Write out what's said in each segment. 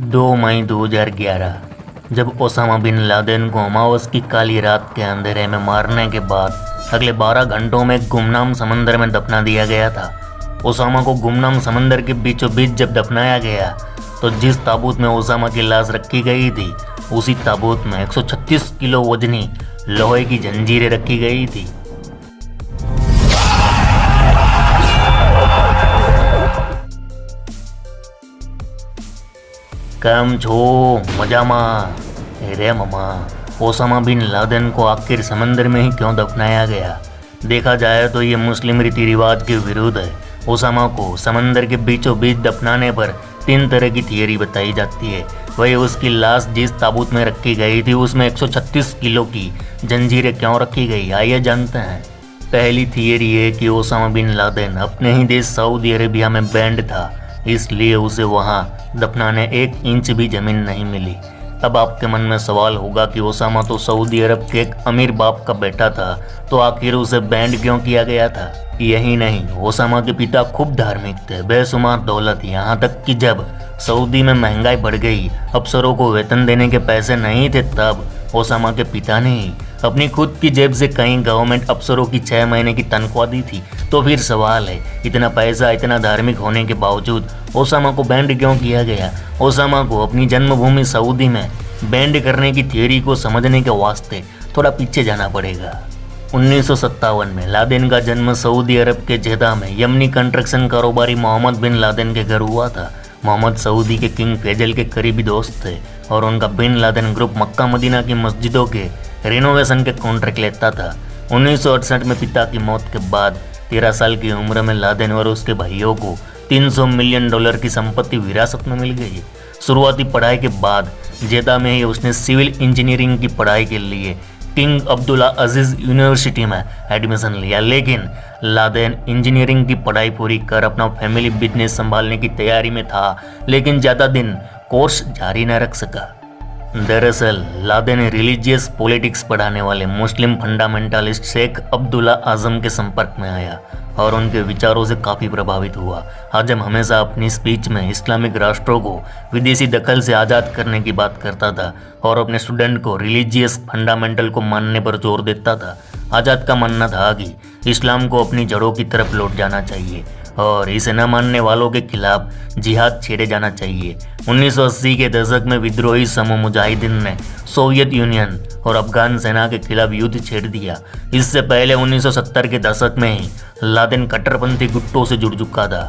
2 मई 2011 जब Osama bin Laden को अमावस की काली रात के अंधेरे में मारने के बाद अगले 12 घंटों में गुमनाम समंदर में दफना दिया गया था। ओसामा को गुमनाम समंदर के बीचों बीच जब दफनाया गया तो जिस ताबूत में ओसामा की लाश रखी गई थी उसी ताबूत में 136 किलो वजनी लोहे की जंजीरें रखी गई थी। કેમ છો મજામાં? अरे मामा, ओसामा बिन लादेन को आखिर समंदर में ही क्यों दफनाया गया? देखा जाए तो ये मुस्लिम रीति रिवाज के विरुद्ध है। ओसामा को समंदर के बीचों बीच दफनाने पर 3 तरह की थियरी बताई जाती है। वही उसकी लाश जिस ताबूत में रखी गई थी उसमें 136 किलो की जंजीरें क्यों रखी गई, आइए जानते हैं। पहली थियरी है कि ओसामा बिन लादेन अपने ही देश सऊदी अरेबिया में बैंड था, इसलिए उसे वहां दफनाने 1 इंच भी जमीन नहीं मिली। अब आपके मन में सवाल होगा कि ओसामा तो सऊदी अरब के एक अमीर बाप का बेटा था, तो आखिर उसे बैंड क्यों किया गया था? यही नहीं, ओसामा के पिता खूब धार्मिक थे, बेशुमार दौलत, यहाँ तक कि जब सऊदी में महंगाई बढ़ गई, अफसरों को वेतन देने के पैसे नहीं थे, तब ओसामा के पिता ने ही अपनी खुद की जेब से कई गवर्नमेंट अफसरों की 6 महीने की तनख्वाह दी थी। तो फिर सवाल है, इतना पैसा, इतना धार्मिक होने के बावजूद ओसामा को बैंड क्यों किया गया? ओसामा को अपनी जन्मभूमि सऊदी में बैंड करने की थियरी को समझने के वास्ते थोड़ा पीछे जाना पड़ेगा। 1957 में लादेन का जन्म सऊदी अरब के जेदा में यमनी कंस्ट्रक्शन कारोबारी मोहम्मद बिन लादेन के घर हुआ था। मोहम्मद सऊदी के किंग फैजल के करीबी दोस्त थे और उनका bin Laden group Mecca Medina की मस्जिदों के रिनोवेशन के कॉन्ट्रैक्ट लेता था। 1968 में पिता की मौत के बाद 13 साल की उम्र में लादेन और उसके भाइयों को $300 मिलियन की संपत्ति विरासत में मिल गई। शुरुआती पढ़ाई के बाद जेदा में ही उसने सिविल इंजीनियरिंग की पढ़ाई के लिए किंग अब्दुल्ला अजीज यूनिवर्सिटी में एडमिशन लिया, लेकिन लादेन इंजीनियरिंग की पढ़ाई पूरी कर अपना फैमिली बिजनेस संभालने की तैयारी में था, लेकिन ज़्यादा दिन कोर्स जारी न रख सका। दरअसल लादेन रिलीजियस पॉलिटिक्स पढ़ाने वाले मुस्लिम फंडामेंटलिस्ट शेख अब्दुल्ला आजम के संपर्क में आया और उनके विचारों से काफ़ी प्रभावित हुआ। आजम हमेशा अपनी स्पीच में इस्लामिक राष्ट्रों को विदेशी दखल से आज़ाद करने की बात करता था और अपने स्टूडेंट को रिलीजियस फंडामेंटल को मानने पर जोर देता था। आज़ाद का मानना था कि इस्लाम को अपनी जड़ों की तरफ लौट जाना चाहिए और इसे न मानने वालों के खिलाफ जिहाद छेड़े जाना चाहिए। 1980 के दशक में विद्रोही समूह मुजाहिदीन ने सोवियत यूनियन और अफगान सेना के खिलाफ युद्ध छेड़ दिया। इससे पहले 1970 के दशक में ही लादेन कट्टरपंथी गुटों से जुड़ चुका था।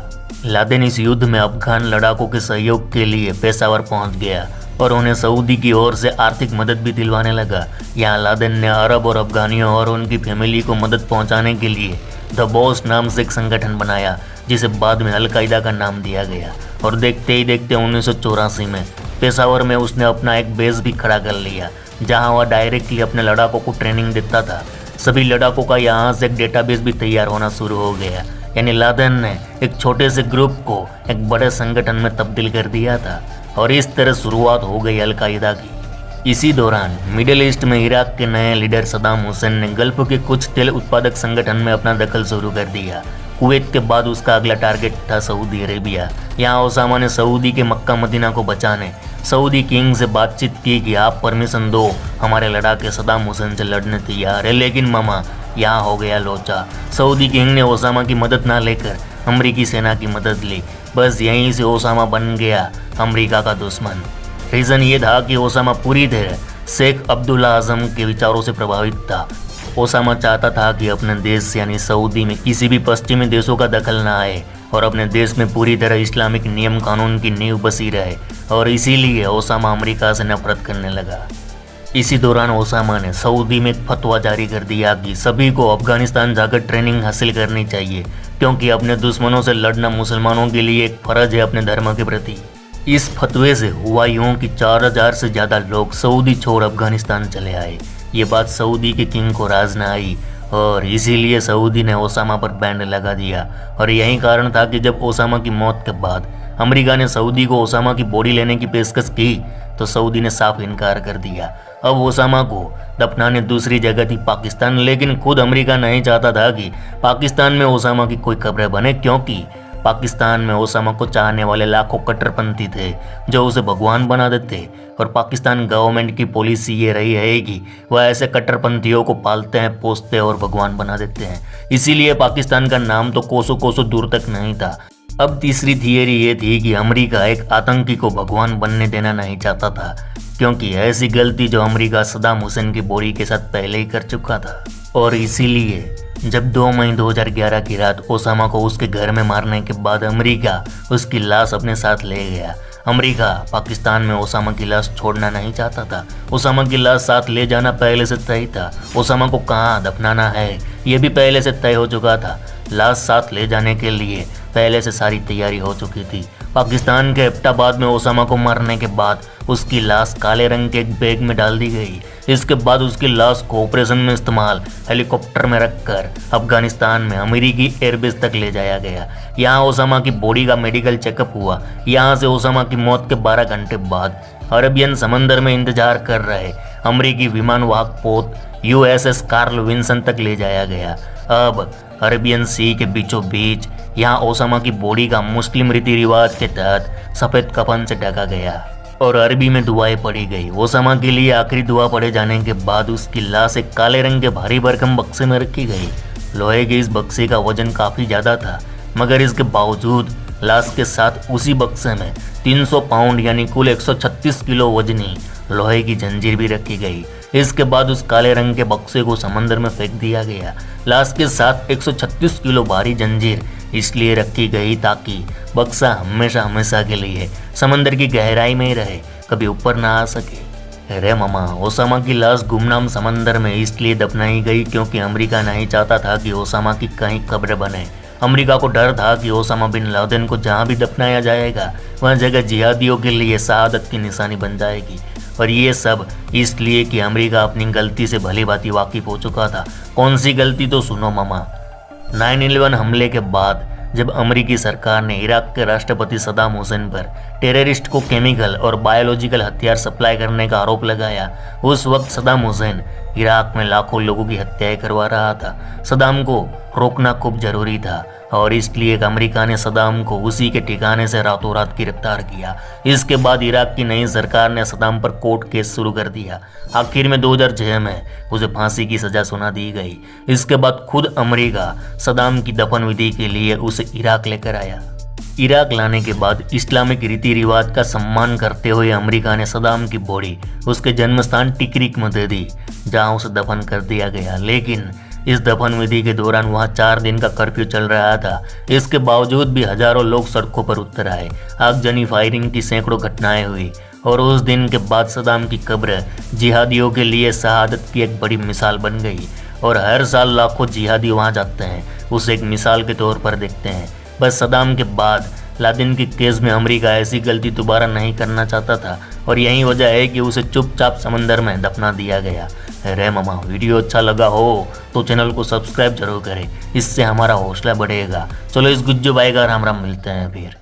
लादेन इस युद्ध में अफगान लड़ाकों के सहयोग के लिए पेशावर पहुंच गया और उन्हें सऊदी की ओर से आर्थिक मदद भी दिलवाने लगा। यहाँ लादेन ने अरब और अफगानियों और उनकी फैमिली को मदद पहुंचाने के लिए द बॉस नाम से एक संगठन बनाया, जिसे बाद में अलकायदा का नाम दिया गया। और देखते ही देखते 1984 में पेशावर में उसने अपना एक बेस भी खड़ा कर लिया, जहां वह डायरेक्टली अपने लड़ाकों को ट्रेनिंग देता था। सभी लड़ाकों का यहाँ से एक डेटाबेस भी तैयार होना शुरू हो गया, यानी लादेन ने एक छोटे से ग्रुप को एक बड़े संगठन में तब्दील कर दिया था और इस तरह शुरुआत हो गई अलकायदा की। इसी दौरान मिडिल ईस्ट में इराक के नए लीडर सद्दाम हुसैन ने गल्फ के कुछ तेल उत्पादक संगठन में अपना दखल शुरू कर दिया। कुवैत के बाद उसका अगला टारगेट था सऊदी अरेबिया। यहाँ ओसामा ने सऊदी के मक्का मदीना को बचाने सऊदी किंग से बातचीत की कि आप परमिशन दो, हमारे लड़ाके सद्दाम हुसैन से लड़ने तैयार है। लेकिन मामा, यहाँ हो गया लोचा। सऊदी किंग ने ओसामा की मदद ना लेकर अमरीकी सेना की मदद ली। बस यहीं से ओसामा बन गया अमरीका का दुश्मन। रीज़न ये था कि ओसामा पूरी तरह शेख अब्दुल्ला आजम के विचारों से प्रभावित था। ओसामा चाहता था कि अपने देश यानी सऊदी में किसी भी पश्चिमी देशों का दखल ना आए और अपने देश में पूरी तरह इस्लामिक नियम कानून की नींव बसी रहे, और इसीलिए ओसामा अमेरिका से नफरत करने लगा। इसी दौरान ओसामा ने सऊदी में एक फतवा जारी कर दिया कि सभी को अफगानिस्तान जाकर ट्रेनिंग हासिल करनी चाहिए, क्योंकि अपने दुश्मनों से लड़ना मुसलमानों के लिए एक फ़र्ज है अपने धर्म के प्रति। इस फतवे से हुआ यूं कि 4000 से ज़्यादा लोग सऊदी छोड़ अफगानिस्तान चले आए। ये बात सऊदी के किंग को राज न आई और इसीलिए सऊदी ने ओसामा पर बैंड लगा दिया। और यही कारण था कि जब ओसामा की मौत के बाद अमेरिका ने सऊदी को ओसामा की बॉडी लेने की पेशकश की तो सऊदी ने साफ इनकार कर दिया। अब ओसामा को दफनाने दूसरी जगह थी पाकिस्तान, लेकिन खुद अमेरिका नहीं चाहता था कि पाकिस्तान में ओसामा की कोई कब्र बने, क्योंकि पाकिस्तान में ओसामा को चाहने वाले लाखों कट्टरपंथी थे जो उसे भगवान बना देते, और पाकिस्तान गवर्नमेंट की पॉलिसी ये रही है कि वह ऐसे कट्टरपंथियों को पालते हैं, पोसते हैं और भगवान बना देते हैं। इसीलिए पाकिस्तान का नाम तो कोसों कोसों दूर तक नहीं था। अब तीसरी थियरी ये थी कि अमेरिका एक आतंकी को भगवान बनने देना नहीं चाहता था, क्योंकि ऐसी गलती जो अमेरिका सद्दाम हुसैन की बॉडी के साथ पहले ही कर चुका था। और इसीलिए जब 2 मई 2011 की रात ओसामा को उसके घर में मारने के बाद अमेरिका उसकी लाश अपने साथ ले गया। अमेरिका पाकिस्तान में ओसामा की लाश छोड़ना नहीं चाहता था। ओसामा की लाश साथ ले जाना पहले से तय था। ओसामा को कहाँ दफनाना है ये भी पहले से तय हो चुका था। लाश साथ ले जाने के लिए पहले से सारी तैयारी हो चुकी थी। पाकिस्तान के एबटाबाद में ओसामा को मारने के बाद उसकी लाश काले रंग के एक बैग में डाल दी गई। इसके बाद उसकी लाश को ऑपरेशन में इस्तेमाल हेलीकॉप्टर में रखकर अफगानिस्तान में अमेरिकी एयरबेस तक ले जाया गया। यहाँ ओसामा की बॉडी का मेडिकल चेकअप हुआ। यहाँ से ओसामा की मौत के 12 घंटे बाद अरबियन समंदर में इंतजार कर रहे अमेरिकी विमान वाहक पोत USS कार्ल विंसन तक ले जाया गया। अब अरबियन सी के बीचों बीच यहाँ ओसामा की बॉडी का मुस्लिम रीति रिवाज के तहत सफ़ेद कफन से ढका गया और अरबी में दुआएं पढ़ी गई। ओसामा के लिए आखिरी दुआ पढ़े जाने के बाद उसकी लाश एक काले रंग के भारी भरकम बक्से में रखी गई। लोहे के इस बक्से का वजन काफ़ी ज़्यादा था, मगर इसके बावजूद लाश के साथ उसी बक्से में 300 पाउंड यानी कुल 136 किलो वजनी लोहे की जंजीर भी रखी गई। इसके बाद उस काले रंग के बक्से को समंदर में फेंक दिया गया। लाश के साथ 136 किलो भारी जंजीर इसलिए रखी गई ताकि बक्सा हमेशा हमेशा के लिए समंदर की गहराई में ही रहे, कभी ऊपर ना आ सके। अरे मामा, ओसामा की लाश गुमनाम समंदर में इसलिए दफनाई गई क्योंकि अमेरिका नहीं चाहता था कि ओसामा की कहीं कब्र बने। अमेरिका को डर था कि ओसामा बिन लादेन को जहाँ भी दफनाया जाएगा वह जगह जिहादियों के लिए शहादत की निशानी बन जाएगी। और ये सब इसलिए कि अमेरिका अपनी गलती से भली भांति वाकिफ हो चुका था। कौन सी गलती तो सुनो मामा। 9/11 हमले के बाद जब अमेरिकी सरकार ने इराक के राष्ट्रपति सद्दाम हुसैन पर टेररिस्ट को केमिकल और बायोलॉजिकल हथियार सप्लाई करने का आरोप लगाया, उस वक्त सद्दाम हुसैन इराक में लाखों लोगों की हत्याएं करवा रहा था। सद्दाम को रोकना खूब जरूरी था और इसलिए अमेरिका ने सद्दाम को उसी के ठिकाने से रातों रात गिरफ्तार किया। इसके बाद इराक की नई सरकार ने सद्दाम पर कोर्ट केस शुरू कर दिया। आखिर में 2006 में उसे फांसी की सजा सुना दी गई। इसके बाद खुद अमेरिका सद्दाम की दफन विधि के लिए उसे इराक लेकर आया। इराक लाने के बाद इस्लामिक रीति रिवाज का सम्मान करते हुए अमेरिका ने सद्दाम की बॉडी उसके जन्म स्थान टिकरिक में दे दी, जहाँ उसे दफन कर दिया गया। लेकिन इस दफन विधि के दौरान वहाँ 4 दिन का कर्फ्यू चल रहा था। इसके बावजूद भी हजारों लोग सड़कों पर उतर आए। आगजनी फायरिंग की सैकड़ों घटनाएं हुई और उस दिन के बाद सद्दाम की कब्र जिहादियों के लिए शहादत की एक बड़ी मिसाल बन गई और हर साल लाखों जिहादी वहाँ जाते हैं, उसे एक मिसाल के तौर पर देखते हैं। बस सद्दाम के बाद लादेन के केस में अमेरिका ऐसी गलती दोबारा नहीं करना चाहता था और यही वजह है कि उसे चुपचाप समंदर में दफना दिया गया। अरे मामा, वीडियो अच्छा लगा हो तो चैनल को सब्सक्राइब जरूर करें, इससे हमारा हौसला बढ़ेगा। चलो इस गुज्जू भाई का राम राम, मिलते हैं फिर।